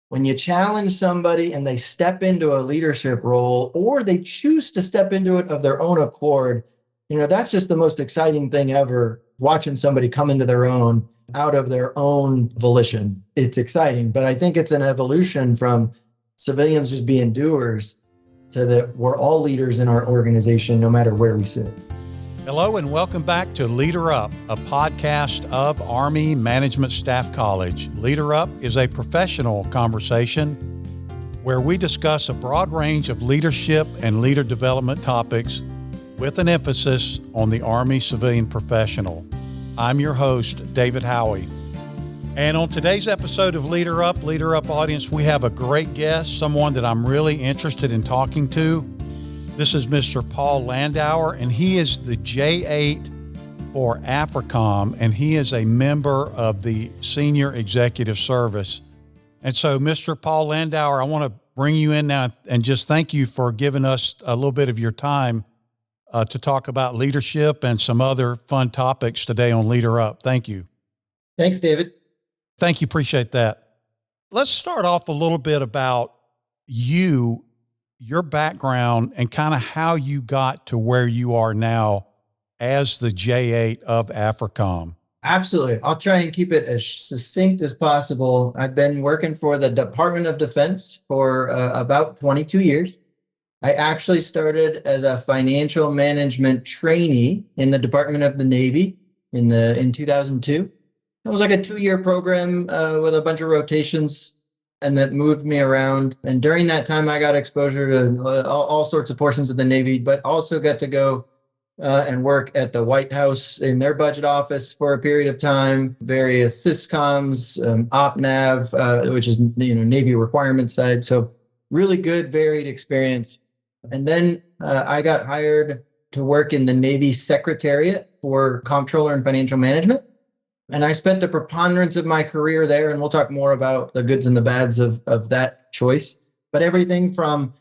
when you challenge somebody and they step into a leadership role or they choose to step into it of their own accord, that's just the most exciting thing ever, watching somebody come into their own out of their own volition. It's exciting, but I think it's an evolution from civilians just being doers to that we're all leaders in our organization, no matter where we sit. Hello and welcome back to Leader Up, a podcast of Army Management Staff College. Leader Up is a professional conversation where we discuss a broad range of leadership and leader development topics with an emphasis on the Army civilian professional. I'm your host, David Howey. And on today's episode of Leader Up audience, we have a great guest, someone that I'm really interested in talking to. This is Mr. Paul Landauer, and he is the J8 for AFRICOM, and he is a member of the Senior Executive Service. And so, Mr. Paul Landauer, I want to bring you in now and just thank you for giving us a little bit of your time to talk about leadership and some other fun topics today on Leader Up. Thank you. Thanks, David. Thank you. Appreciate that. Let's start off a little bit about your background and kind of how you got to where you are now as the J8 of AFRICOM. Absolutely. I'll try and keep it as succinct as possible. I've been working for the Department of Defense for about 22 years. I actually started as a financial management trainee in the Department of the Navy in 2002. It was like a 2-year program with a bunch of rotations, and that moved me around. And during that time, I got exposure to all sorts of portions of the Navy, but also got to go and work at the White House in their budget office for a period of time, various SysComs, OpNav, which is Navy requirement side. So really good, varied experience. And then I got hired to work in the Navy Secretariat for Comptroller and Financial Management. And I spent the preponderance of my career there, and we'll talk more about the goods and the bads of that choice. But everything from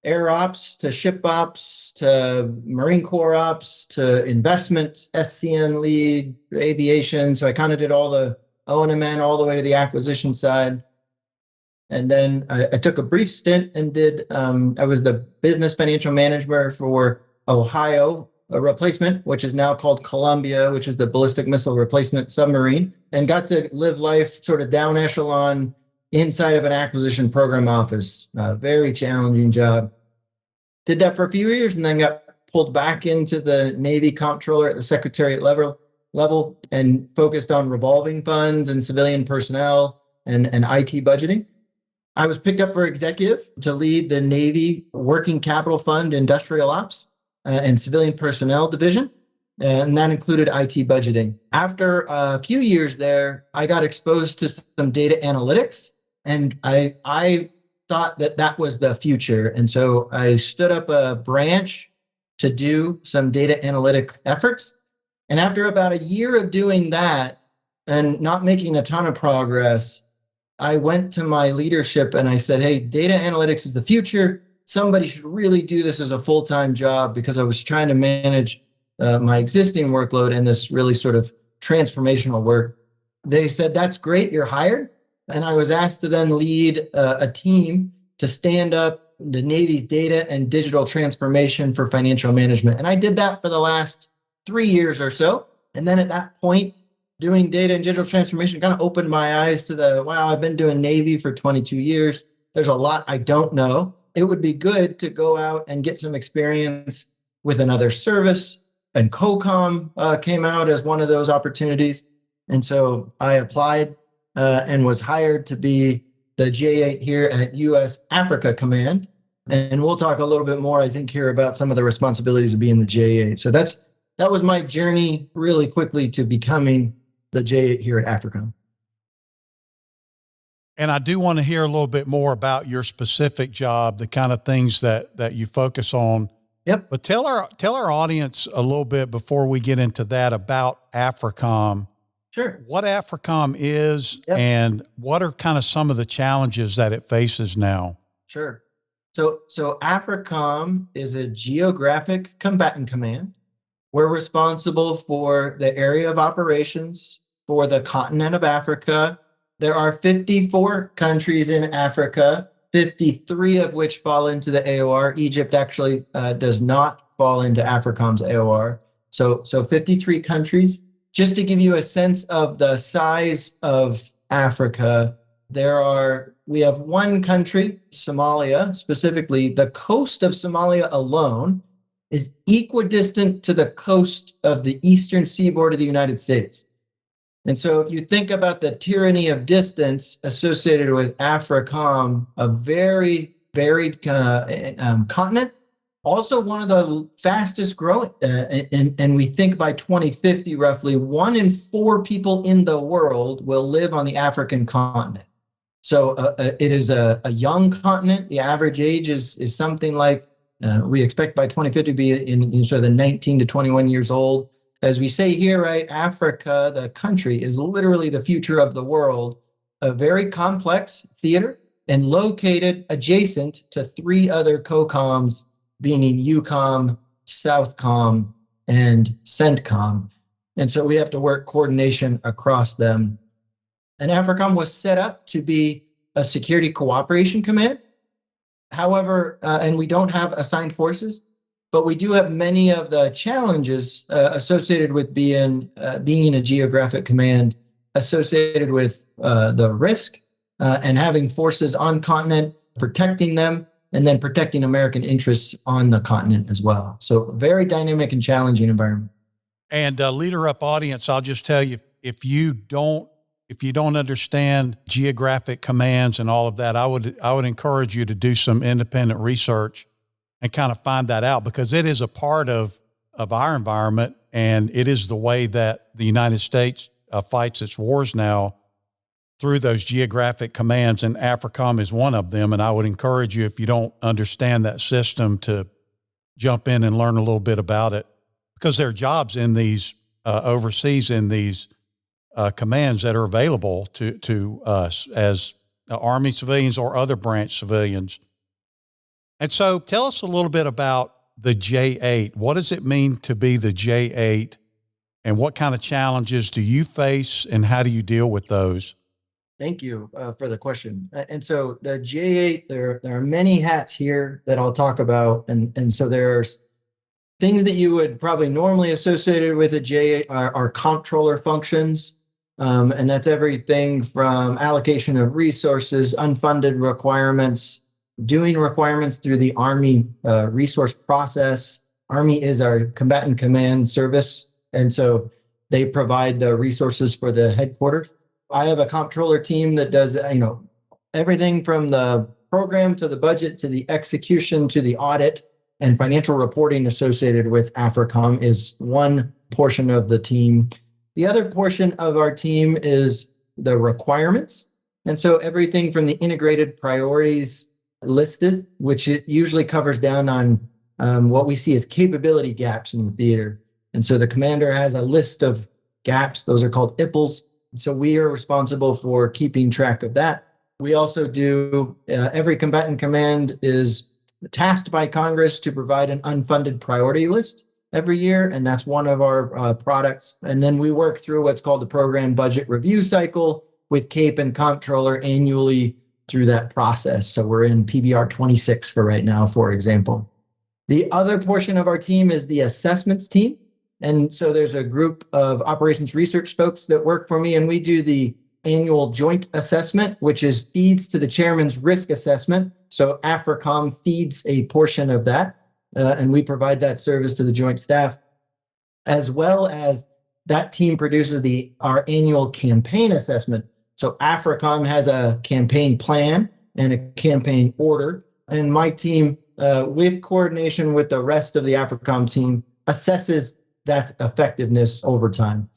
air ops to ship ops to Marine Corps ops to investment, SCN lead, aviation. So I kind of did all the O&M all the way to the acquisition side. And then I took a brief stint and I was the business financial manager for Ohio, a replacement, which is now called Columbia, which is the ballistic missile replacement submarine, and got to live life sort of down echelon inside of an acquisition program office. Very challenging job. Did that for a few years and then got pulled back into the Navy comptroller at the Secretariat level and focused on revolving funds and civilian personnel and IT budgeting. I was picked up for executive to lead the Navy Working Capital Fund Industrial Ops and Civilian Personnel Division, and that included IT budgeting. After a few years there, I got exposed to some data analytics, and I thought that was the future. And so I stood up a branch to do some data analytic efforts. And after about a year of doing that and not making a ton of progress, I went to my leadership and I said, hey, data analytics is the future. Somebody should really do this as a full-time job, because I was trying to manage my existing workload and this really sort of transformational work. They said, that's great, you're hired. And I was asked to then lead a team to stand up the Navy's data and digital transformation for financial management. And I did that for the last 3 years or so. And then at that point, doing data and digital transformation kind of opened my eyes to wow, I've been doing Navy for 22 years. There's a lot I don't know. It would be good to go out and get some experience with another service. And COCOM came out as one of those opportunities. And so I applied and was hired to be the J8 here at U.S. Africa Command. And we'll talk a little bit more, I think, here about some of the responsibilities of being the J8. So that was my journey really quickly to becoming the J8 here at AFRICOM. And I do want to hear a little bit more about your specific job, the kind of things that you focus on. Yep. But tell our audience a little bit before we get into that about AFRICOM. Sure. What AFRICOM is, yep, and what are kind of some of the challenges that it faces now? Sure. So AFRICOM is a geographic combatant command. We're responsible for the area of operations for the continent of Africa, There are 54 countries in Africa, 53 of which fall into the AOR. Egypt actually does not fall into AFRICOM's AOR. So 53 countries. Just to give you a sense of the size of Africa, we have one country, Somalia, specifically. The coast of Somalia alone is equidistant to the coast of the eastern seaboard of the United States. And so if you think about the tyranny of distance associated with AFRICOM, a very varied continent, also one of the fastest growing. And we think by 2050, roughly 1 in 4 people in the world will live on the African continent. So it is a young continent. The average age is something like, we expect by 2050 to be in sort of the 19 to 21 years old. As we say here, right, Africa, the country, is literally the future of the world, a very complex theater and located adjacent to 3 other COCOMs, being EUCOM, SouthCom, and CENTCOM. And so we have to work coordination across them. And AFRICOM was set up to be a security cooperation command. However, and we don't have assigned forces, but we do have many of the challenges associated with being a geographic command, associated with the risk and having forces on continent, protecting them, and then protecting American interests on the continent as well. So very dynamic and challenging environment. And Leader Up audience, I'll just tell you, if you don't understand geographic commands and all of that, I would encourage you to do some independent research and kind of find that out, because it is a part of our environment, and it is the way that the United States fights its wars now through those geographic commands, and AFRICOM is one of them. And I would encourage you, if you don't understand that system, to jump in and learn a little bit about it, because there are jobs in these overseas in these commands that are available to us as Army civilians or other branch civilians. And so tell us a little bit about the J8. What does it mean to be the J8, and what kind of challenges do you face, and how do you deal with those? Thank you for the question. And so the J8, there are many hats here that I'll talk about. And so there's things that you would probably normally associate with a J8 are comptroller functions. And that's everything from allocation of resources, unfunded requirements, doing requirements through the Army resource process. Army is our combatant command service, and so they provide the resources for the headquarters. I have a comptroller team that does, everything from the program to the budget to the execution to the audit and financial reporting associated with AFRICOM is one portion of the team. The other portion of our team is the requirements. And so everything from the integrated priorities listed, which it usually covers down on what we see as capability gaps in the theater. And so the commander has a list of gaps. Those are called IPLs. So we are responsible for keeping track of that. We also do, every combatant command is tasked by Congress to provide an unfunded priority list every year, and that's one of our products. And then we work through what's called the program budget review cycle with CAPE and comptroller annually through that process. So we're in PBR 26 for right now, for example. The other portion of our team is the assessments team. And so there's a group of operations research folks that work for me, and we do the annual joint assessment, which feeds to the chairman's risk assessment. So AFRICOM feeds a portion of that, and we provide that service to the joint staff, as well as that team produces our annual campaign assessment. So AFRICOM has a campaign plan and a campaign order, and my team, with coordination with the rest of the AFRICOM team, assesses that effectiveness over time.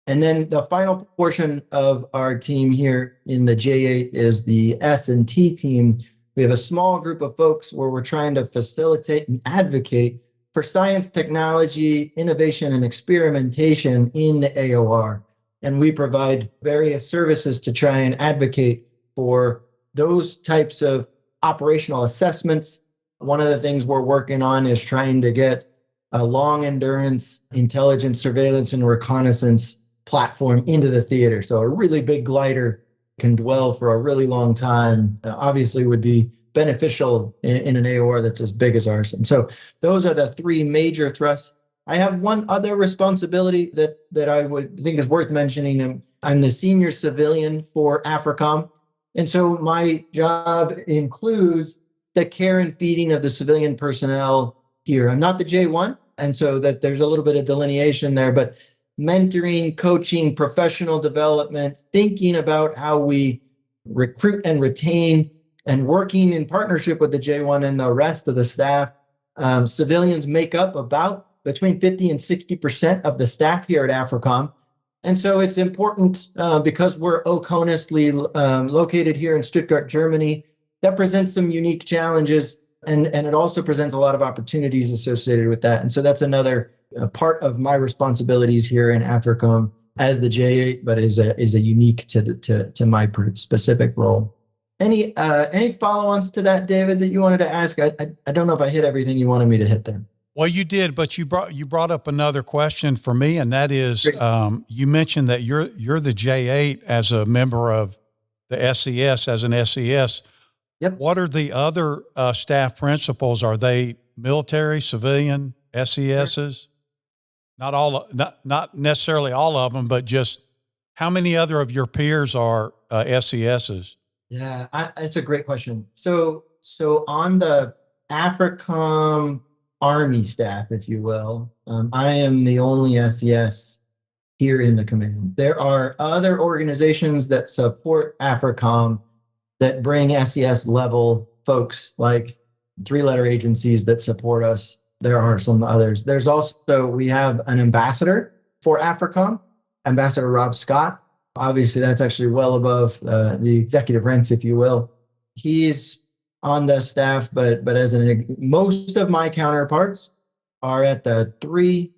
And then the final portion of our team here in the J8 is the S&T team. We have a small group of folks where we're trying to facilitate and advocate for science, technology, innovation, and experimentation in the AOR. And we provide various services to try and advocate for those types of operational assessments. One of the things we're working on is trying to get a long endurance intelligence, surveillance, and reconnaissance platform into the theater. So a really big glider can dwell for a really long time, obviously would be beneficial in an AOR that's as big as ours. And so those are the three major thrusts. I have one other responsibility that I would think is worth mentioning. I'm the senior civilian for AFRICOM. And so my job includes the care and feeding of the civilian personnel here. I'm not the J1, and so that there's a little bit of delineation there, but mentoring, coaching, professional development, thinking about how we recruit and retain, and working in partnership with the J1 and the rest of the staff. Civilians make up about between 50 and 60% of the staff here at AFRICOM. And so it's important because we're OCONUSly located here in Stuttgart, Germany. That presents some unique challenges, and it also presents a lot of opportunities associated with that. And so that's another part of my responsibilities here in AFRICOM as the J8, but is a unique to my specific role. Any follow-ons to that, David, that you wanted to ask? I don't know if I hit everything you wanted me to hit there. Well, you did, but you brought up another question for me, and that is, you mentioned that you're the J8 as a member of the SES, as an SES. Yep. What are the other staff principals? Are they military, civilian, SESs? Not necessarily all of them, but just how many other of your peers are SESs? Yeah, it's a great question. So on the AFRICOM Army staff, if you will, I am the only SES here in the command. There are other organizations that support AFRICOM that bring SES level folks, like three-letter agencies that support us. There are some others. There's also, we have an ambassador for AFRICOM, Ambassador Rob Scott. Obviously, that's actually well above the executive ranks, if you will. He's on the staff, but most of my counterparts are at the 3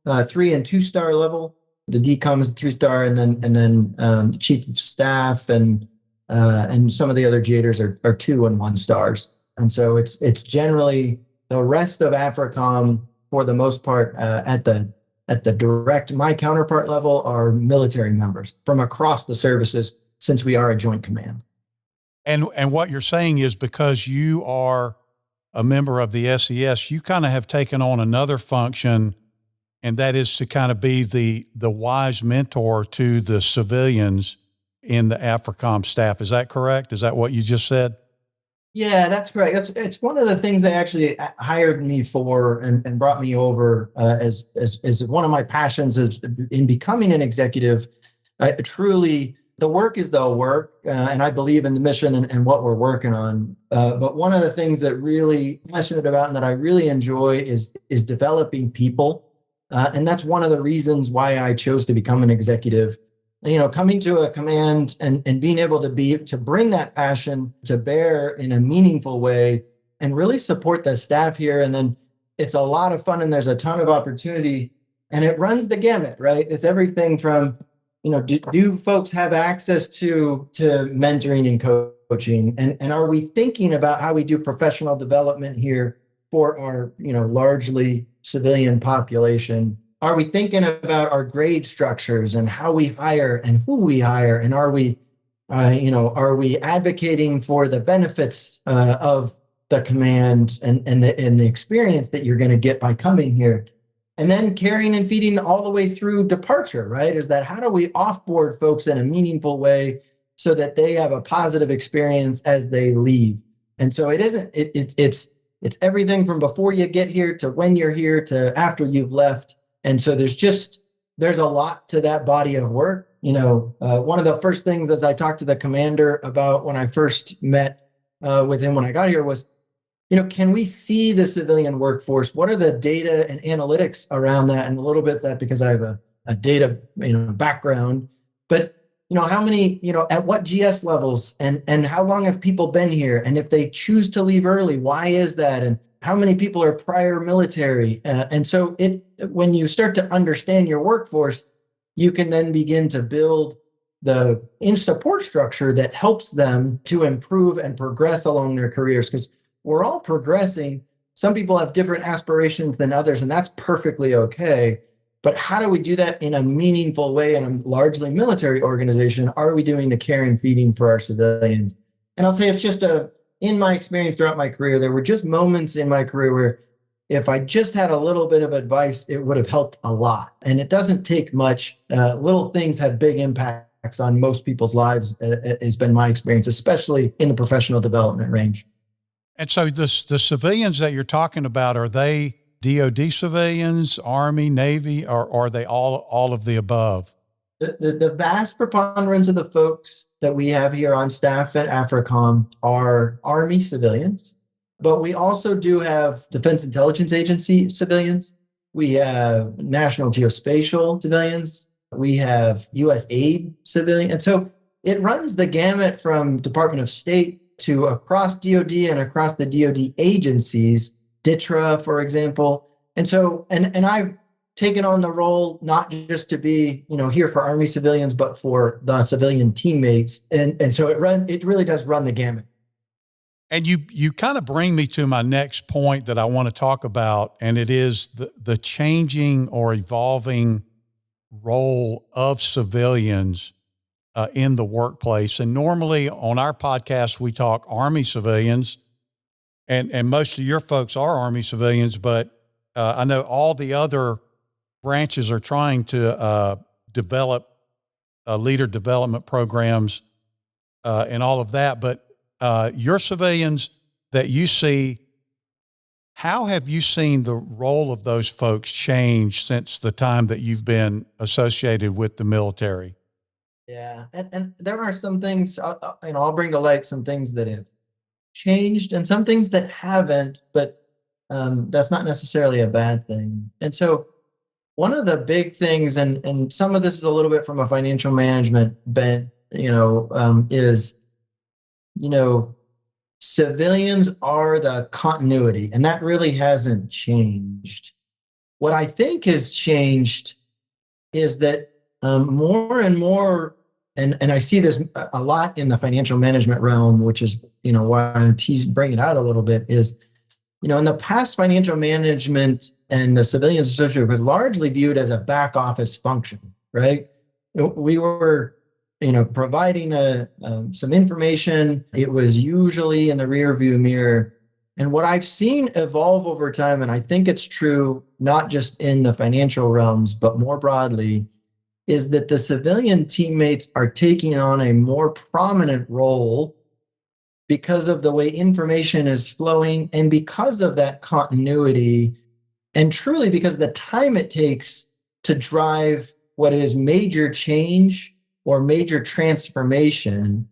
and 2 star level. The DCOM is 3-star, and then chief of staff and some of the other JADers are 2 and 1 stars. And so it's generally the rest of AFRICOM, for the most part, at the direct, my counterpart level, are military members from across the services, since we are a joint command. And what you're saying is, because you are a member of the SES, you kind of have taken on another function, and that is to kind of be the wise mentor to the civilians in the AFRICOM staff. Is that correct? Is that what you just said? Yeah, that's correct. It's one of the things they actually hired me for and brought me over as one of my passions is in becoming an executive. Truly, the work is the work, and I believe in the mission and what we're working on. But one of the things that really passionate about and that I really enjoy is developing people, and that's one of the reasons why I chose to become an executive. Coming to a command and being able to bring that passion to bear in a meaningful way and really support the staff here. And then it's a lot of fun, and there's a ton of opportunity, and it runs the gamut, right? It's everything from, do folks have access to mentoring and coaching? And are we thinking about how we do professional development here for our, largely civilian population? Are we thinking about our grade structures and how we hire and who we hire? And are we advocating for the benefits of the command and the experience that you're going to get by coming here? And then carrying and feeding all the way through departure, right? Is that how do we offboard folks in a meaningful way so that they have a positive experience as they leave? And so it's everything from before you get here to when you're here to after you've left. And so there's a lot to that body of work. One of the first things that I talked to the commander about when I first met with him when I got here was, can we see the civilian workforce? What are the data and analytics around that? And a little bit of that because I have a data, background, but how many, at what GS levels and how long have people been here? And if they choose to leave early, why is that? And how many people are prior military? And so when you start to understand your workforce, you can then begin to build the support structure that helps them to improve and progress along their careers, because we're all progressing. Some people have different aspirations than others, and that's perfectly okay. But how do we do that in a meaningful way in a largely military organization? Are we doing the care and feeding for our civilians? And I'll say it's just in my experience throughout my career, there were just moments in my career where if I just had a little bit of advice, it would have helped a lot. And it doesn't take much. Little things have big impacts on most people's lives, has been my experience, especially in the professional development range. And so the civilians that you're talking about, are they DOD civilians, Army, Navy, or are they all of the above? The vast preponderance of the folks that we have here on staff at AFRICOM are Army civilians, but we also do have Defense Intelligence Agency civilians. We have National Geospatial civilians. We have USAID civilians. And so it runs the gamut from Department of State to across DOD and across the DOD agencies, DITRA, for example. And so, and I've taken on the role not just to be, here for Army civilians, but for the civilian teammates. And so it really does run the gamut. And you kind of bring me to my next point that I want to talk about, and it is the changing or evolving role of civilians in the workplace. And normally on our podcast, we talk Army civilians, and most of your folks are Army civilians, but I know all the other branches are trying to develop leader development programs and all of that. But your civilians that you see, how have you seen the role of those folks change since the time that you've been associated with the military? Yeah, and there are some things, I'll bring to light some things that have changed and some things that haven't, but that's not necessarily a bad thing. And so one of the big things, and some of this is a little bit from a financial management bent, is, civilians are the continuity, and that really hasn't changed. What I think has changed is that more and more, and I see this a lot in the financial management realm, which is, why I'm bringing it out a little bit, is, in the past, financial management and the civilians associated were largely viewed as a back office function, right? We were, providing some information. It was usually in the rear view mirror. And what I've seen evolve over time, and I think it's true, not just in the financial realms, but more broadly, is that the civilian teammates are taking on a more prominent role because of the way information is flowing and because of that continuity, and truly because of the time it takes to drive what is major change or major transformation,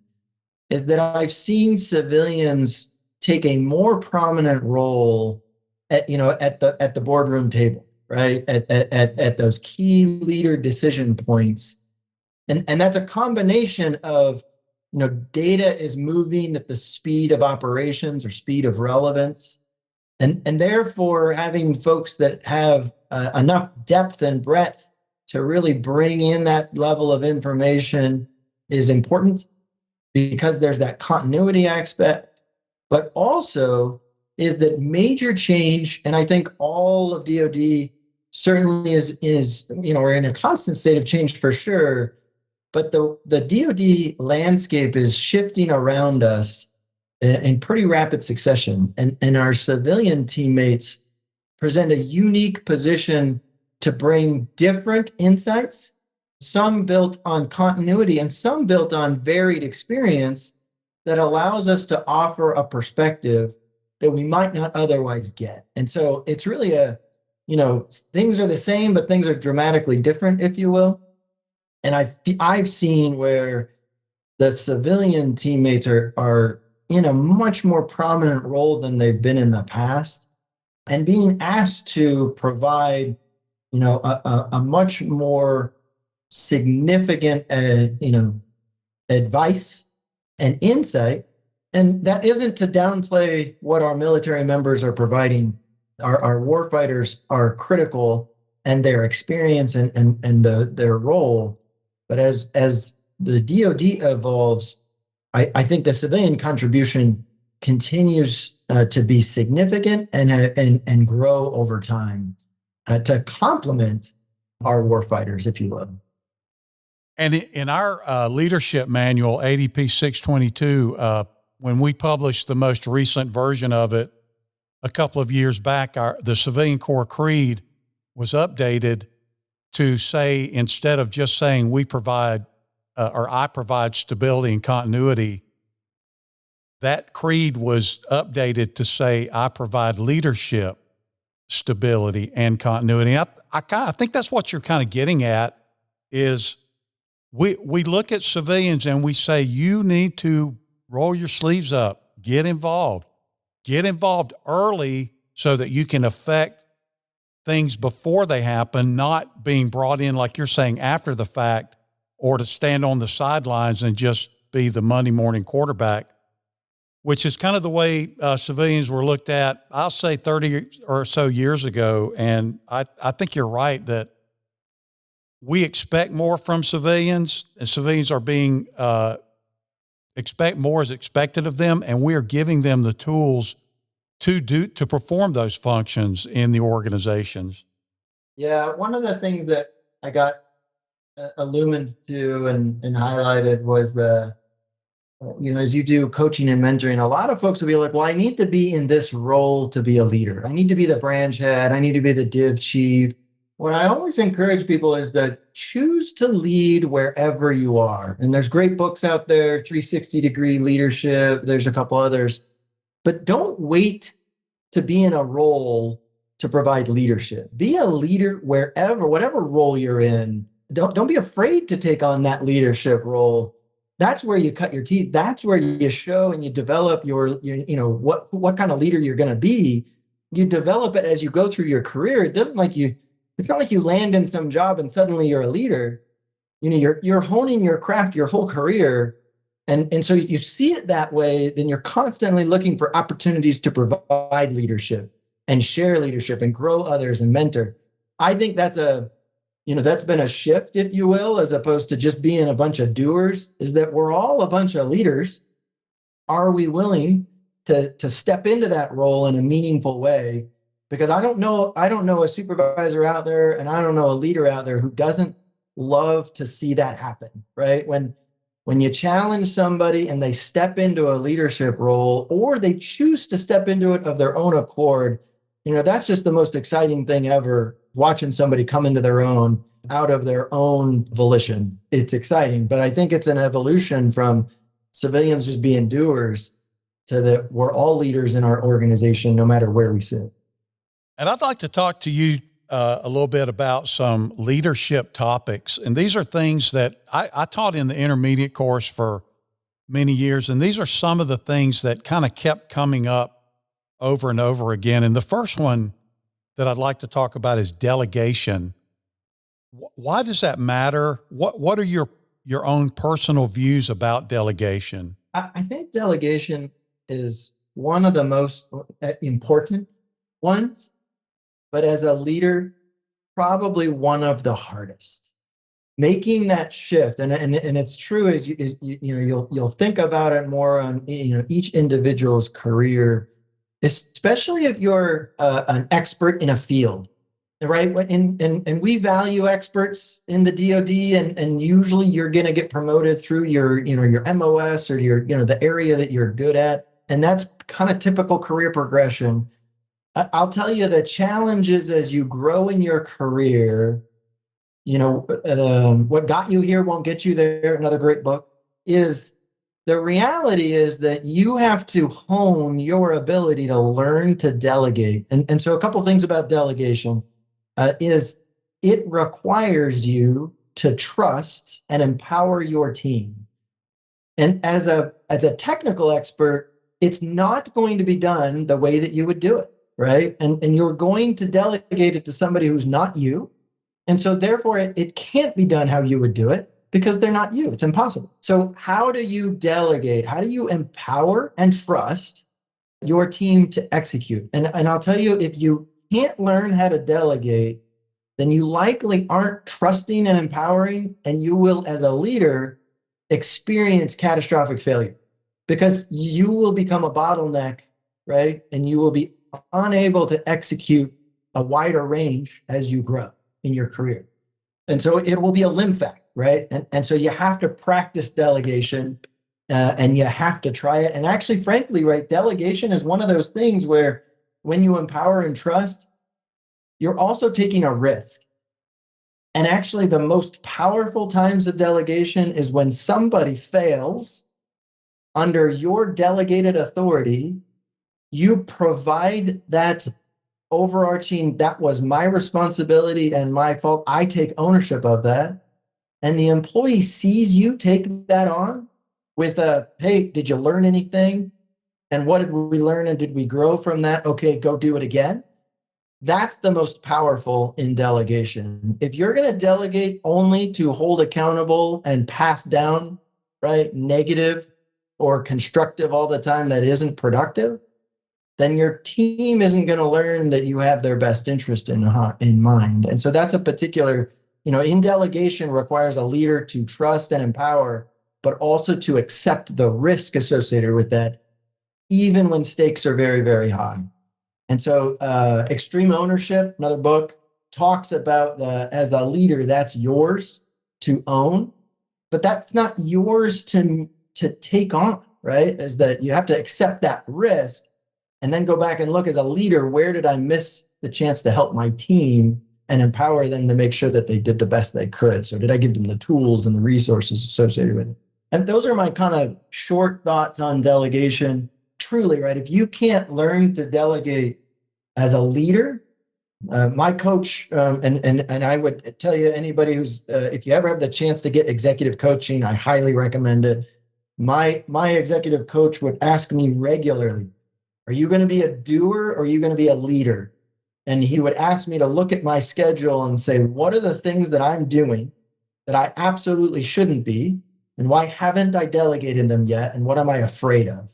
is that I've seen civilians take a more prominent role at the boardroom table, right? At those key leader decision points. And that's a combination of, data is moving at the speed of operations or speed of relevance. And therefore having folks that have enough depth and breadth to really bring in that level of information is important, because there's that continuity aspect, but also is that major change. And I think all of DOD certainly is, we're in a constant state of change for sure, but the DOD landscape is shifting around us in pretty rapid succession. And our civilian teammates present a unique position to bring different insights, some built on continuity and some built on varied experience that allows us to offer a perspective that we might not otherwise get. And so it's really things are the same, but things are dramatically different, if you will. And I've seen where the civilian teammates are in a much more prominent role than they've been in the past, and being asked to provide, a much more significant, advice and insight. And that isn't to downplay what our military members are providing. Our warfighters are critical, and their experience and their role. But as the DoD evolves, I think the civilian contribution continues to be significant and grow over time to complement our warfighters, if you will. And in our leadership manual, ADP 622, when we published the most recent version of it a couple of years back, the Civilian Corps Creed was updated to say, instead of just saying we provide or I provide stability and continuity, that creed was updated to say I provide leadership, stability, and continuity. I think that's what you're kind of getting at is we look at civilians and we say, you need to roll your sleeves up, get involved early so that you can affect things before they happen, not being brought in, like you're saying, after the fact, or to stand on the sidelines and just be the Monday morning quarterback, which is kind of the way civilians were looked at, I'll say 30 or so years ago. And I think you're right that we expect more from civilians, and civilians are being, expect more is expected of them, and we are giving them the tools to perform those functions in the organizations. Yeah, one of the things that I got illumined to and highlighted was as you do coaching and mentoring, a lot of folks will be like, well, I need to be in this role to be a leader. I need to be the branch head. I need to be the div chief. What I always encourage people is that choose to lead wherever you are. And there's great books out there, 360-degree leadership. There's a couple others. But don't wait to be in a role to provide leadership. Be a leader wherever, whatever role you're in. Don't be afraid to take on that leadership role. That's where you cut your teeth. That's where you show and you develop what kind of leader you're going to be. You develop it as you go through your career. It's not like you land in some job and suddenly you're a leader. You're honing your craft your whole career. And so you see it that way, then you're constantly looking for opportunities to provide leadership and share leadership and grow others and mentor. I think that's been a shift, if you will, as opposed to just being a bunch of doers, is that we're all a bunch of leaders. Are we willing to step into that role in a meaningful way? Because I don't know a supervisor out there, and I don't know a leader out there who doesn't love to see that happen, right? When you challenge somebody and they step into a leadership role, or they choose to step into it of their own accord, that's just the most exciting thing ever, watching somebody come into their own out of their own volition. It's exciting, but I think it's an evolution from civilians just being doers to that we're all leaders in our organization, no matter where we sit. And I'd like to talk to you a little bit about some leadership topics. And these are things that I taught in the intermediate course for many years. And these are some of the things that kind of kept coming up over and over again. And the first one that I'd like to talk about is delegation. Why does that matter? What are your own personal views about delegation? I think delegation is one of the most important ones, but as a leader, probably one of the hardest. Making that shift, and it's true as you'll think about it more on each individual's career, especially if you're an expert in a field, right? And we value experts in the DoD, and usually you're going to get promoted through your MOS or the area that you're good at, and that's kind of typical career progression. I'll tell you the challenges as you grow in your career. What got you here won't get you there. Another great book. Is the reality is that you have to hone your ability to learn to delegate. And so a couple things about delegation is it requires you to trust and empower your team. And as a technical expert, it's not going to be done the way that you would do it, right? And you're going to delegate it to somebody who's not you. And so therefore it can't be done how you would do it because they're not you. It's impossible. So how do you delegate? How do you empower and trust your team to execute? And I'll tell you, if you can't learn how to delegate, then you likely aren't trusting and empowering, and you will, as a leader, experience catastrophic failure because you will become a bottleneck, right? And you will be unable to execute a wider range as you grow in your career. And so it will be a limb fact, right? And so you have to practice delegation and you have to try it. And actually, frankly, right, delegation is one of those things where when you empower and trust, you're also taking a risk. And actually, the most powerful times of delegation is when somebody fails under your delegated authority. You provide that overarching, that was my responsibility and my fault. I take ownership of that. And the employee sees you take that on with a, hey, did you learn anything? And what did we learn? And did we grow from that? Okay, go do it again. That's the most powerful in delegation. If you're going to delegate only to hold accountable and pass down, right, negative or constructive all the time that isn't productive, then your team isn't going to learn that you have their best interest in mind. And so that's a particular, in delegation requires a leader to trust and empower, but also to accept the risk associated with that, even when stakes are very, very high. And so Extreme Ownership, another book, talks about as a leader, that's yours to own, but that's not yours to take on, right? Is that you have to accept that risk and then go back and look as a leader, where did I miss the chance to help my team and empower them to make sure that they did the best they could? So did I give them the tools and the resources associated with it? And those are my kind of short thoughts on delegation. Truly, right? If you can't learn to delegate as a leader, my coach, and I would tell you, anybody who's, if you ever have the chance to get executive coaching, I highly recommend it. My executive coach would ask me regularly, are you going to be a doer or are you going to be a leader? And he would ask me to look at my schedule and say, what are the things that I'm doing that I absolutely shouldn't be? And why haven't I delegated them yet? And what am I afraid of?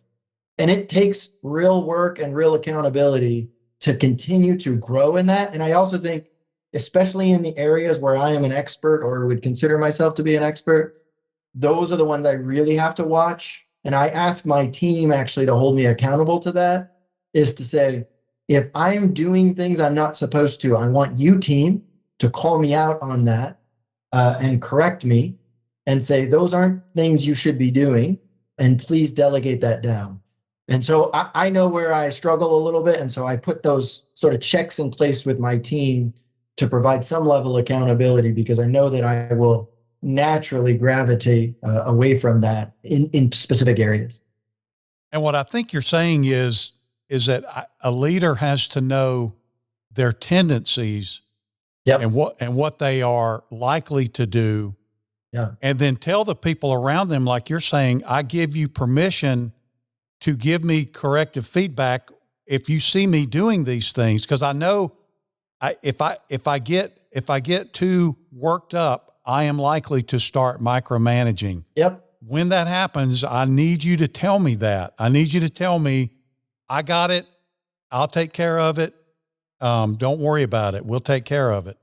And it takes real work and real accountability to continue to grow in that. And I also think, especially in the areas where I am an expert or would consider myself to be an expert, those are the ones I really have to watch. And I ask my team actually to hold me accountable to that, is to say, if I am doing things I'm not supposed to, I want you, team, to call me out on that and correct me and say, those aren't things you should be doing. And please delegate that down. And so I know where I struggle a little bit. And so I put those sort of checks in place with my team to provide some level of accountability, because I know that I will naturally gravitate away from that in specific areas. And what I think you're saying is that a leader has to know their tendencies, yep, and what they are likely to do. Yeah. And then tell the people around them, like you're saying, I give you permission to give me corrective feedback if you see me doing these things. Because I know if I get too worked up, I am likely to start micromanaging. Yep. When that happens, I need you to tell me that. I need you to tell me, I got it. I'll take care of it. Don't worry about it. We'll take care of it.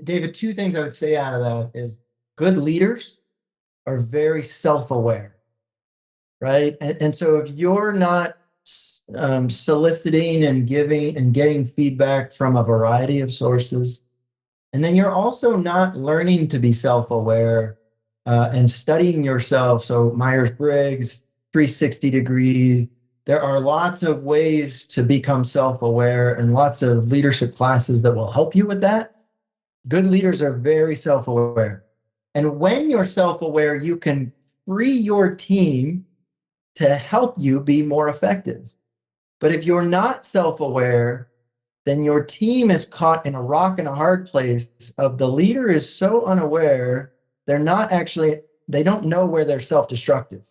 David, two things I would say out of that is good leaders are very self-aware, right? And so if you're not soliciting and giving and getting feedback from a variety of sources, and then you're also not learning to be self-aware and studying yourself. So Myers-Briggs, 360-degree, there are lots of ways to become self-aware and lots of leadership classes that will help you with that. Good leaders are very self-aware. And when you're self-aware, you can free your team to help you be more effective. But if you're not self-aware, then your team is caught in a rock and a hard place of the leader is so unaware, they don't know where they're self-destructive.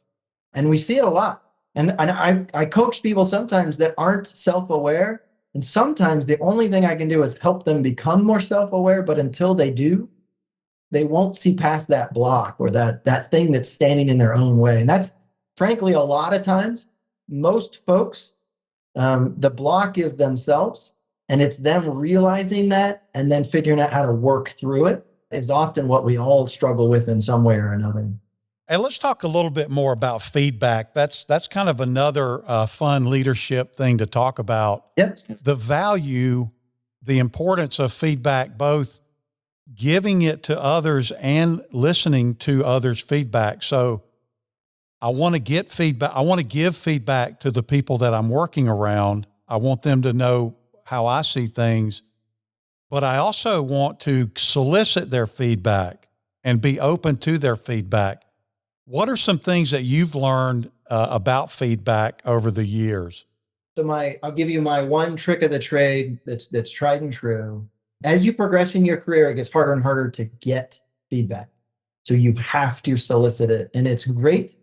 And we see it a lot. And I coach people sometimes that aren't self-aware. And sometimes the only thing I can do is help them become more self-aware. But until they do, they won't see past that block or that thing that's standing in their own way. And that's frankly, a lot of times, most folks, the block is themselves. And it's them realizing that and then figuring out how to work through it is often what we all struggle with in some way or another. Hey, let's talk a little bit more about feedback. That's kind of another fun leadership thing to talk about. Yep. The value, the importance of feedback, both giving it to others and listening to others' feedback. So I want to get feedback. I want to give feedback to the people that I'm working around. I want them to know how I see things, but I also want to solicit their feedback and be open to their feedback. What are some things that you've learned about feedback over the years? So I'll give you my one trick of the trade that's tried and true. As you progress in your career, it gets harder and harder to get feedback. So you have to solicit it. And it's great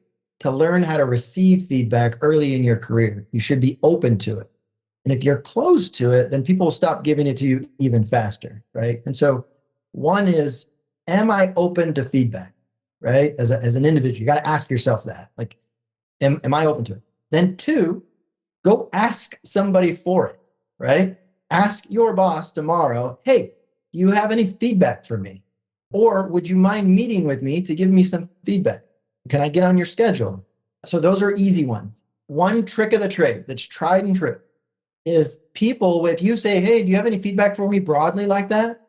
to learn how to receive feedback early in your career. You should be open to it. And if you're closed to it, then people will stop giving it to you even faster, right? And so one is, am I open to feedback, right? As an individual, you got to ask yourself that. Like, am I open to it? Then two, go ask somebody for it, right? Ask your boss tomorrow, hey, do you have any feedback for me? Or would you mind meeting with me to give me some feedback? Can I get on your schedule? So those are easy ones. One trick of the trade that's tried and true is people, if you say, hey, do you have any feedback for me broadly like that?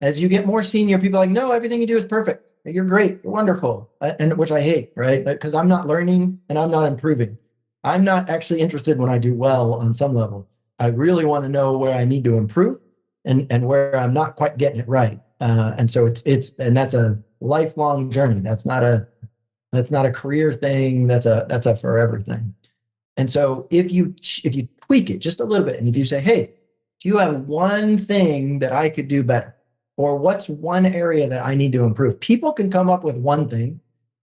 As you get more senior, people are like, no, everything you do is perfect. You're great. You're wonderful. And which I hate, right? Because I'm not learning and I'm not improving. I'm not actually interested when I do well on some level. I really want to know where I need to improve and where I'm not quite getting it right. And so and that's a lifelong journey. That's not a career thing. That's a forever thing. And so if you tweak it just a little bit, and if you say, hey, do you have one thing that I could do better? Or what's one area that I need to improve? People can come up with one thing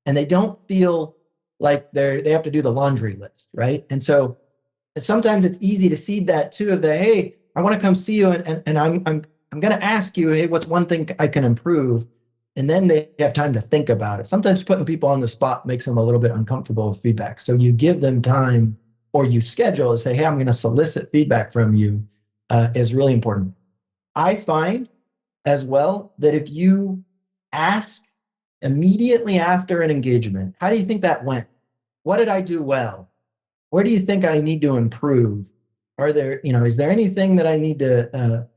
and they don't feel like they have to do the laundry list, right? And so sometimes it's easy to seed that too of the, hey, I want to come see you and I'm going to ask you, hey, what's one thing I can improve? And then they have time to think about it. Sometimes putting people on the spot makes them a little bit uncomfortable with feedback. So you give them time or you schedule and say, hey, I'm going to solicit feedback from you is really important. I find as well that if you ask immediately after an engagement, how do you think that went? What did I do well? Where do you think I need to improve? Is there anything that I need to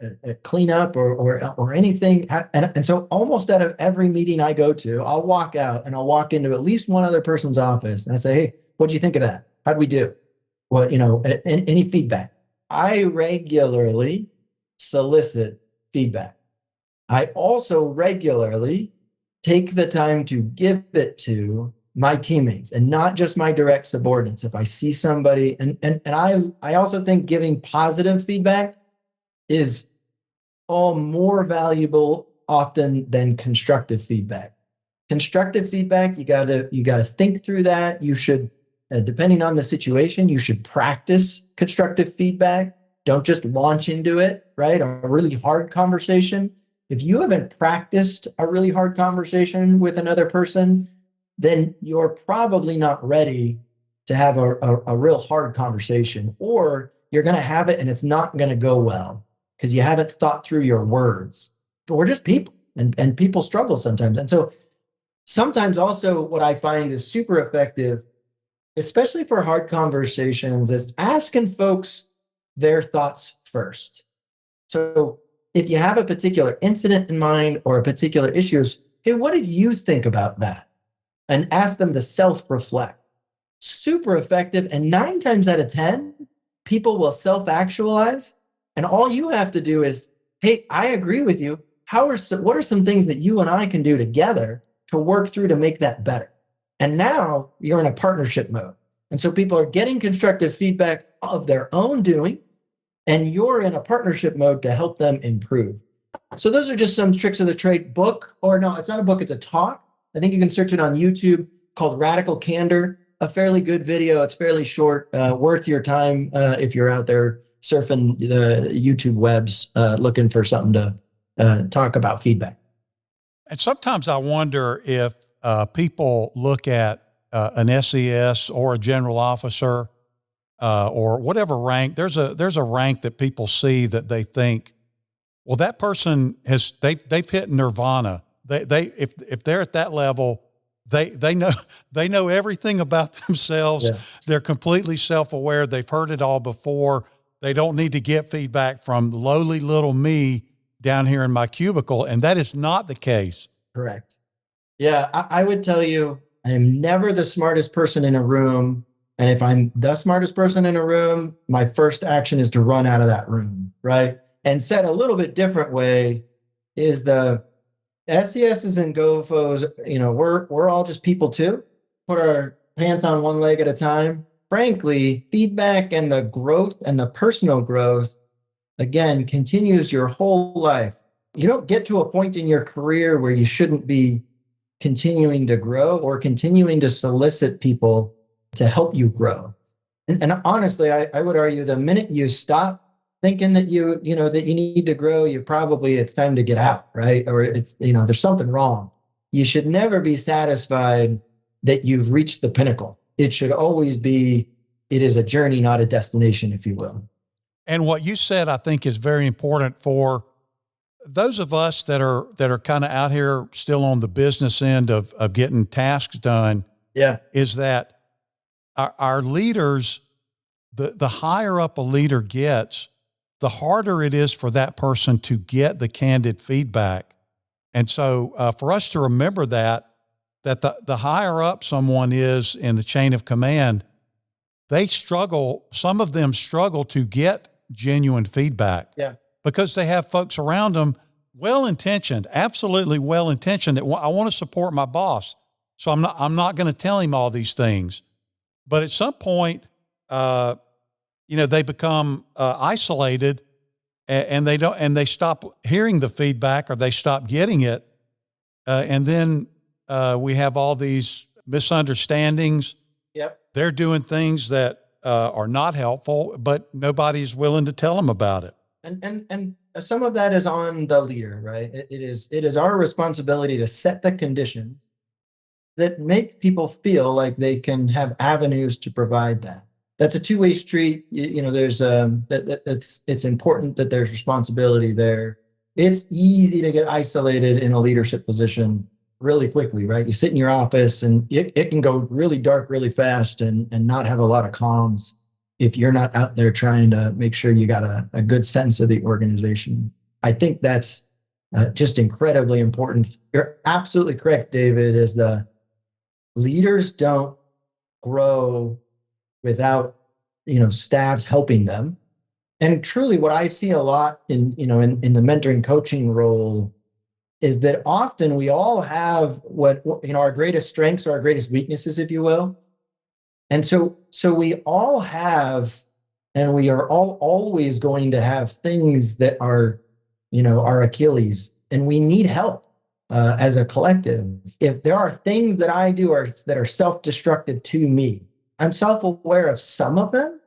clean up or anything? And so almost out of every meeting I go to, I'll walk out and I'll walk into at least one other person's office and I say, hey, what'd you think of that? How'd we do? Well, any feedback. I regularly solicit feedback. I also regularly take the time to give it to my teammates and not just my direct subordinates. If I see somebody, and I also think giving positive feedback is all more valuable often than constructive feedback. Constructive feedback, you gotta think through that. You should, depending on the situation, you should practice constructive feedback. Don't just launch into it, right? A really hard conversation. If you haven't practiced a really hard conversation with another person, then you're probably not ready to have a real hard conversation, or you're going to have it and it's not going to go well because you haven't thought through your words. But we're just people and people struggle sometimes. And so sometimes also what I find is super effective, especially for hard conversations, is asking folks their thoughts first. So if you have a particular incident in mind or a particular issue, hey, what did you think about that? And ask them to self-reflect. Super effective. And 9 times out of 10, people will self-actualize. And all you have to do is, hey, I agree with you. What are some things that you and I can do together to work through to make that better? And now you're in a partnership mode. And so people are getting constructive feedback of their own doing, and you're in a partnership mode to help them improve. So those are just some tricks of the trade book, or no, it's not a book, it's a talk. I think you can search it on YouTube called Radical Candor, a fairly good video. It's fairly short, worth your time if you're out there surfing the YouTube webs looking for something to talk about feedback. And sometimes I wonder if people look at an SES or a general officer or whatever rank. There's a rank that people see that they think, well, that person they've hit nirvana. If they're at that level, they know everything about themselves. Yeah. They're completely self-aware. They've heard it all before. They don't need to get feedback from lowly little me. down here in my cubicle. And that is not the case. Correct. Yeah, I would tell you, I am never the smartest person in a room. And if I'm the smartest person in a room, my first action is to run out of that room, right? And said a little bit different way is the SESs and GOFOs, we're all just people too. Put our pants on one leg at a time. Frankly, feedback and the growth and the personal growth, again, continues your whole life. You don't get to a point in your career where you shouldn't be continuing to grow or continuing to solicit people to help you grow. And honestly, I would argue the minute you stop thinking that you need to grow, it's time to get out, right? Or there's something wrong. You should never be satisfied that you've reached the pinnacle. It should always be, it is a journey, not a destination, if you will. And what you said, I think, is very important for those of us that are kind of out here still on the business end of getting tasks done. Yeah. Is that our leaders, the higher up a leader gets, the harder it is for that person to get the candid feedback. And so for us to remember that the higher up someone is in the chain of command, some of them struggle to get genuine feedback. Yeah. Because they have folks around them, well-intentioned, absolutely well-intentioned, that I want to support my boss. So I'm not going to tell him all these things. But at some point, they become isolated, and they stop hearing the feedback, or they stop getting it. And then we have all these misunderstandings. Yep. They're doing things that are not helpful, but nobody's willing to tell them about it. And some of that is on the leader, right? It is our responsibility to set the conditions that make people feel like they can have avenues to provide that. That's a two-way street. There's it's important that there's responsibility there. It's easy to get isolated in a leadership position really quickly, right? You sit in your office and it can go really dark really fast and not have a lot of comms if you're not out there trying to make sure you got a good sense of the organization. I think that's just incredibly important. You're absolutely correct, David, is the leaders don't grow without, staffs helping them. And truly what I see a lot in the mentoring coaching role is that often we all have what our greatest strengths or our greatest weaknesses, if you will. And so we all have, and we are all always going to have things that are, our Achilles, and we need help as a collective. If there are things that I do that are self-destructive to me, I'm self-aware of some of them,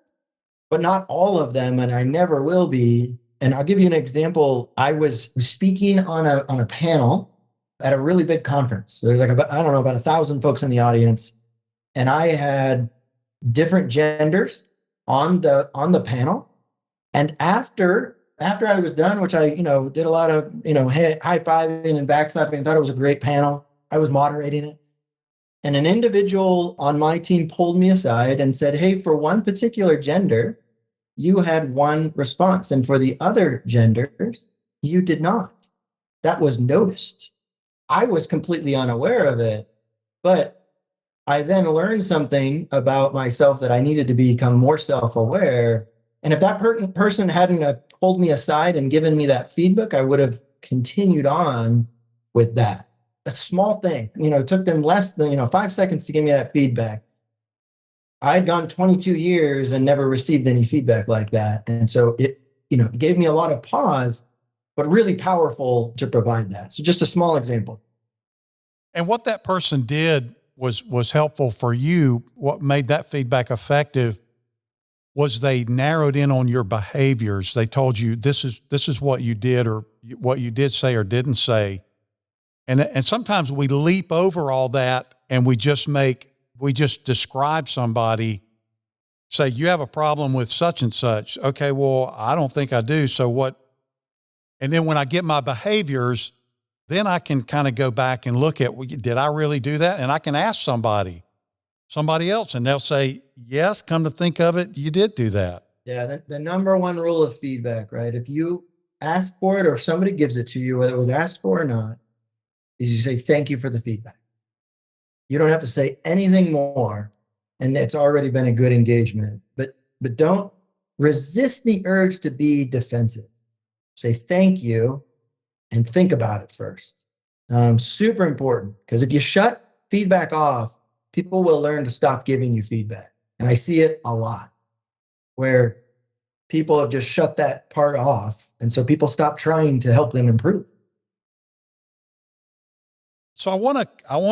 but not all of them, and I never will be. And I'll give you an example. I was speaking on a panel at a really big conference. There's about 1,000 folks in the audience. And I had different genders on the panel. And after I was done, which I, did a lot of, high-fiving and backslapping, thought it was a great panel. I was moderating it. And an individual on my team pulled me aside and said, hey, for one particular gender, you had one response. And for the other genders, you did not. That was noticed. I was completely unaware of it, but I then learned something about myself that I needed to become more self-aware. And if that person hadn't pulled me aside and given me that feedback, I would have continued on with that. A small thing, it took them less than, 5 seconds to give me that feedback. I'd gone 22 years and never received any feedback like that. And so it gave me a lot of pause, but really powerful to provide that. So just a small example. And what that person did was helpful for you. What made that feedback effective was they narrowed in on your behaviors. They told you this is what you did, or what you did say or didn't say. And sometimes we leap over all that and we just describe somebody, say, you have a problem with such and such. Okay, well, I don't think I do. So what? And then when I get my behaviors, then I can kind of go back and look at, did I really do that? And I can ask somebody else, and they'll say, yes, come to think of it, you did do that. Yeah, the number one rule of feedback, right? If you ask for it or if somebody gives it to you, whether it was asked for or not, is you say, thank you for the feedback. You don't have to say anything more, and it's already been a good engagement. But don't resist the urge to be defensive. Say thank you and think about it first. Super important, because if you shut feedback off, people will learn to stop giving you feedback. And I see it a lot where people have just shut that part off. And so people stop trying to help them improve. So I want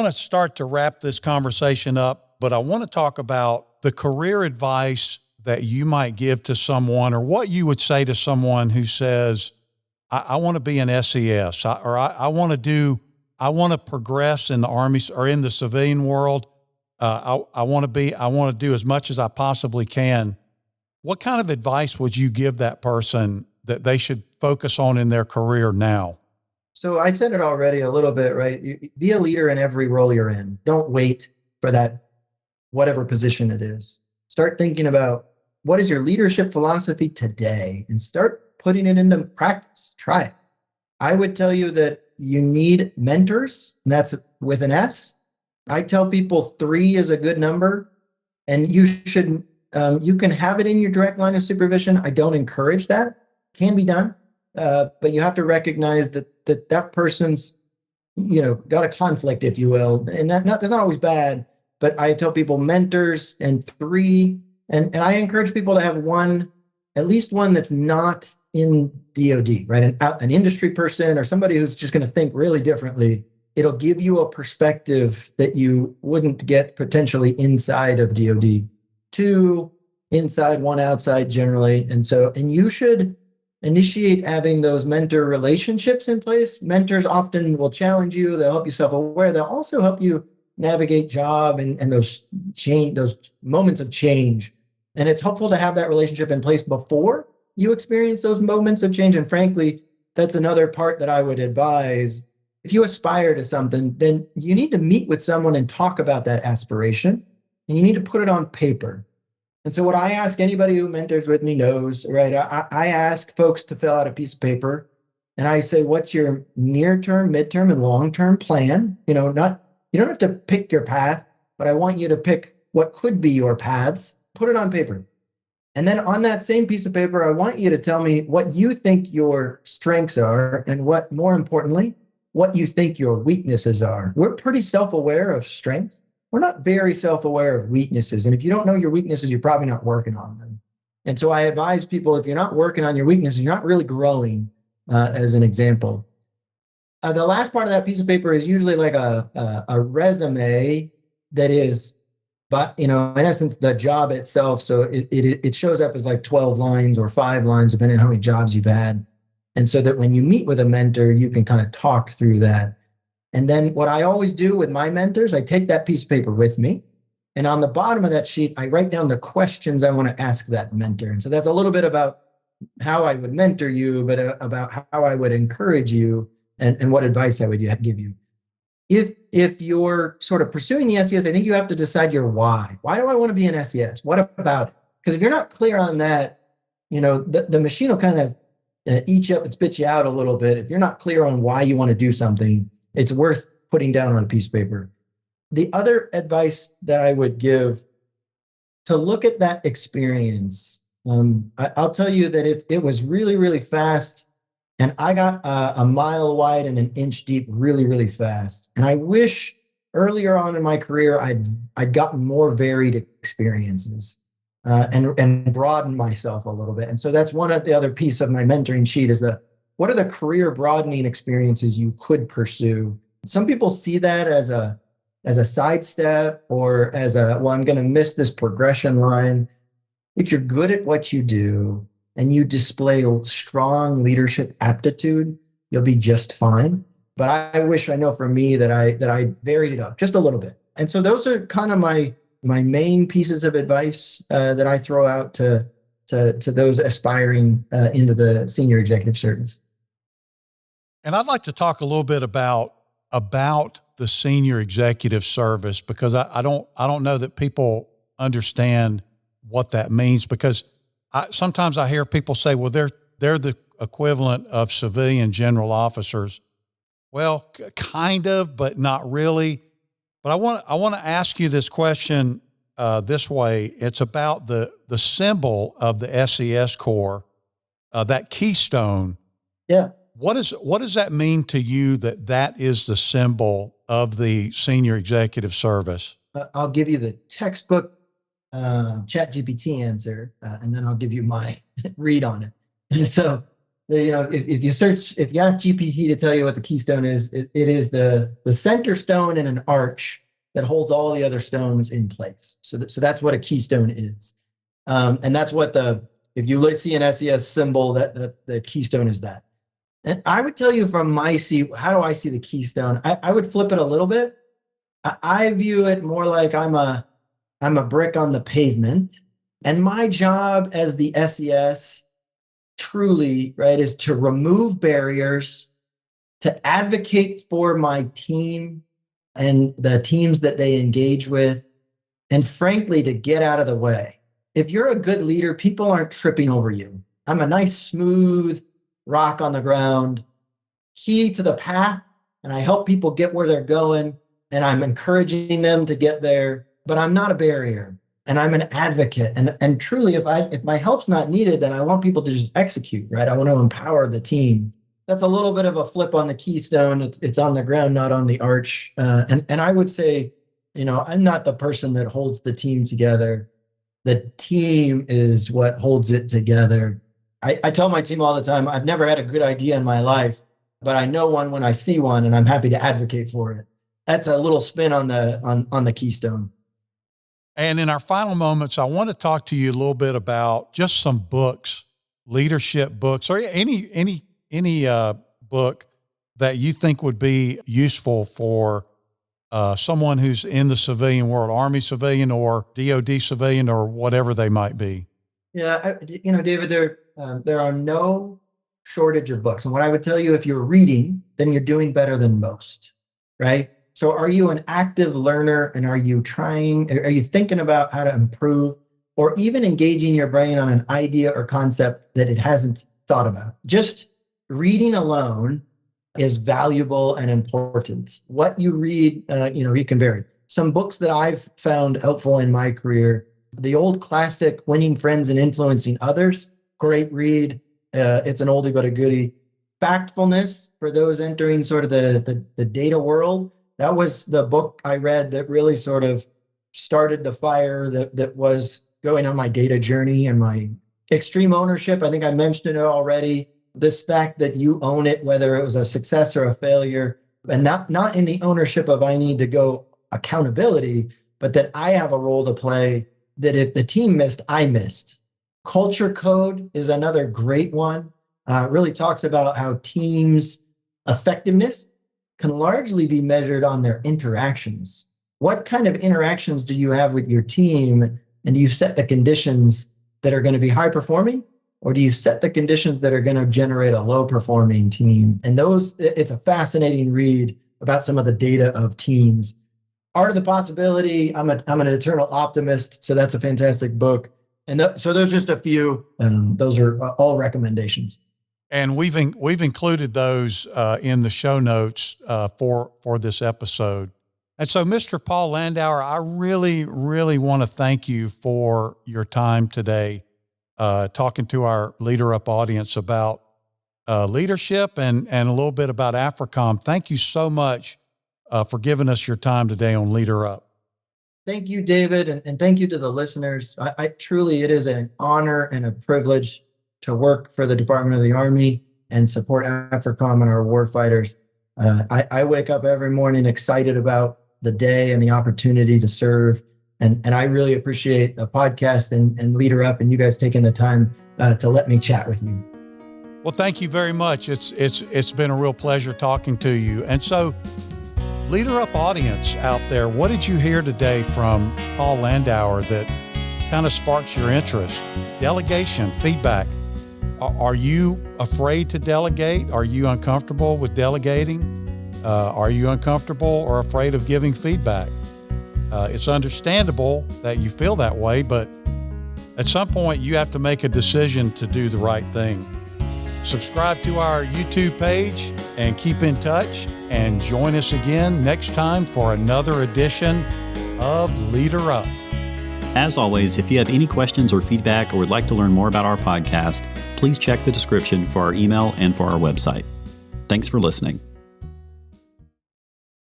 to start to wrap this conversation up, but I want to talk about the career advice that you might give to someone, or what you would say to someone who says, I want to be an SES, I want to progress in the Army or in the civilian world. I want to do as much as I possibly can. What kind of advice would you give that person that they should focus on in their career now? So I said it already a little bit, right? Be a leader in every role you're in. Don't wait for that, whatever position it is. Start thinking about what is your leadership philosophy today and start putting it into practice. Try it. I would tell you that you need mentors, and that's with an S. I tell people 3 is a good number, and you should, you can have it in your direct line of supervision. I don't encourage that. Can be done. But you have to recognize that person's, got a conflict, if you will. And that's not always bad, but I tell people mentors and 3, and I encourage people to have at least one that's not in DoD, right? An industry person or somebody who's just going to think really differently. It'll give you a perspective that you wouldn't get potentially inside of DoD. 2 inside, 1 outside generally. And you should initiate having those mentor relationships in place. Mentors often will challenge you. They'll help you self-aware. They'll also help you navigate job and those moments of change. And it's helpful to have that relationship in place before you experience those moments of change. And frankly, that's another part that I would advise. If you aspire to something, then you need to meet with someone and talk about that aspiration, and you need to put it on paper. And so what I ask anybody who mentors with me knows, right? I ask folks to fill out a piece of paper, and I say, what's your near-term, midterm, and long-term plan? You don't have to pick your path, but I want you to pick what could be your paths, put it on paper. And then on that same piece of paper, I want you to tell me what you think your strengths are, and what, more importantly, what you think your weaknesses are. We're pretty self-aware of strengths. We're not very self-aware of weaknesses. And if you don't know your weaknesses, you're probably not working on them. And so I advise people, if you're not working on your weaknesses, you're not really growing, as an example. The last part of that piece of paper is usually like a resume that is, but in essence, the job itself. So it shows up as like 12 lines or 5 lines, depending on how many jobs you've had. And so that when you meet with a mentor, you can kind of talk through that. And then what I always do with my mentors, I take that piece of paper with me. And on the bottom of that sheet, I write down the questions I want to ask that mentor. And so that's a little bit about how I would mentor you, but about how I would encourage you and what advice I would give you. If you're sort of pursuing the SES, I think you have to decide your why. Why do I want to be an SES? What about it? Because if you're not clear on that, the machine will kind of eat you up and spit you out a little bit. If you're not clear on why you want to do something, it's worth putting down on a piece of paper. The other advice that I would give, to look at that experience. I'll tell you that it was really, really fast, and I got a mile wide and an inch deep really, really fast. And I wish earlier on in my career, I'd gotten more varied experiences and broadened myself a little bit. And so that's one of the other piece of my mentoring sheet is what are the career broadening experiences you could pursue? Some people see that as a sidestep or as I'm going to miss this progression line. If you're good at what you do and you display strong leadership aptitude, you'll be just fine. But I wish, I know for me that I varied it up just a little bit. And so those are kind of my main pieces of advice that I throw out to those aspiring into the senior executive service. And I'd like to talk a little bit about the senior executive service, because I don't know that people understand what that means, because sometimes I hear people say, well, they're the equivalent of civilian general officers. Well, kind of, but not really. But I want to ask you this question this way. It's about the symbol of the SES Corps, that keystone. Yeah. What does that mean to you that is the symbol of the senior executive service? I'll give you the textbook ChatGPT answer, and then I'll give you my read on it. And so, if you ask GPT to tell you what the keystone is, it is the center stone in an arch that holds all the other stones in place. So that's what a keystone is. And that's what if you see an SES symbol, that the keystone is that. And I would tell you from my seat, how do I see the keystone? I would flip it a little bit. I view it more like I'm a brick on the pavement, and my job as the SES truly, right, is to remove barriers, to advocate for my team and the teams that they engage with, and frankly, to get out of the way. If you're a good leader, people aren't tripping over you. I'm a nice, smooth rock on the ground, key to the path, and I help people get where they're going, and I'm encouraging them to get there, but I'm not a barrier, and I'm an advocate. And truly, if my help's not needed, then I want people to just execute, right? I want to empower the team. That's a little bit of a flip on the keystone. It's on the ground, not on the arch. And I would say, I'm not the person that holds the team together. The team is what holds it together. I tell my team all the time, I've never had a good idea in my life, but I know one when I see one, and I'm happy to advocate for it. That's a little spin on the keystone. And in our final moments, I want to talk to you a little bit about just some books, leadership books, or any book that you think would be useful for someone who's in the civilian world, Army civilian or DOD civilian or whatever they might be. Yeah, David, there are no shortage of books. And what I would tell you, if you're reading, then you're doing better than most, right? So are you an active learner, and are you thinking about how to improve, or even engaging your brain on an idea or concept that it hasn't thought about? Just reading alone is valuable and important. What you read, you can vary. Some books that I've found helpful in my career, the old classic Winning Friends and Influencing Others, great read. It's an oldie but a goodie. Factfulness, for those entering sort of the data world, that was the book I read that really sort of started the fire that was going on my data journey. And my extreme ownership, I think I mentioned it already. This fact that you own it, whether it was a success or a failure, and not in the ownership of I need to go accountability, but that I have a role to play, that if the team missed, I missed. Culture Code is another great one. It really talks about how teams' effectiveness can largely be measured on their interactions. What kind of interactions do you have with your team? And do you set the conditions that are going to be high performing? Or do you set the conditions that are going to generate a low performing team? And it's a fascinating read about some of the data of teams. Art of the Possibility, I'm an eternal optimist, so that's a fantastic book. And so there's just a few. Those are all recommendations. And we've included those in the show notes for this episode. And so, Mr. Paul Landauer, I really, really want to thank you for your time today, talking to our Leader Up audience about leadership and a little bit about AFRICOM. Thank you so much for giving us your time today on Leader Up. Thank you, David, and thank you to the listeners. I truly, it is an honor and a privilege to work for the Department of the Army and support AFRICOM and our warfighters. I wake up every morning excited about the day and the opportunity to serve. And I really appreciate the podcast and Leader Up and you guys taking the time to let me chat with you. Well, thank you very much. It's been a real pleasure talking to you. And so, Leader Up audience out there, what did you hear today from Paul Landauer that kind of sparks your interest? Delegation, feedback. Are you afraid to delegate? Are you uncomfortable with delegating? Are you uncomfortable or afraid of giving feedback? It's understandable that you feel that way, but at some point you have to make a decision to do the right thing. Subscribe to our YouTube page and keep in touch, and join us again next time for another edition of Leader Up. As always, if you have any questions or feedback or would like to learn more about our podcast, please check the description for our email and for our website. Thanks for listening.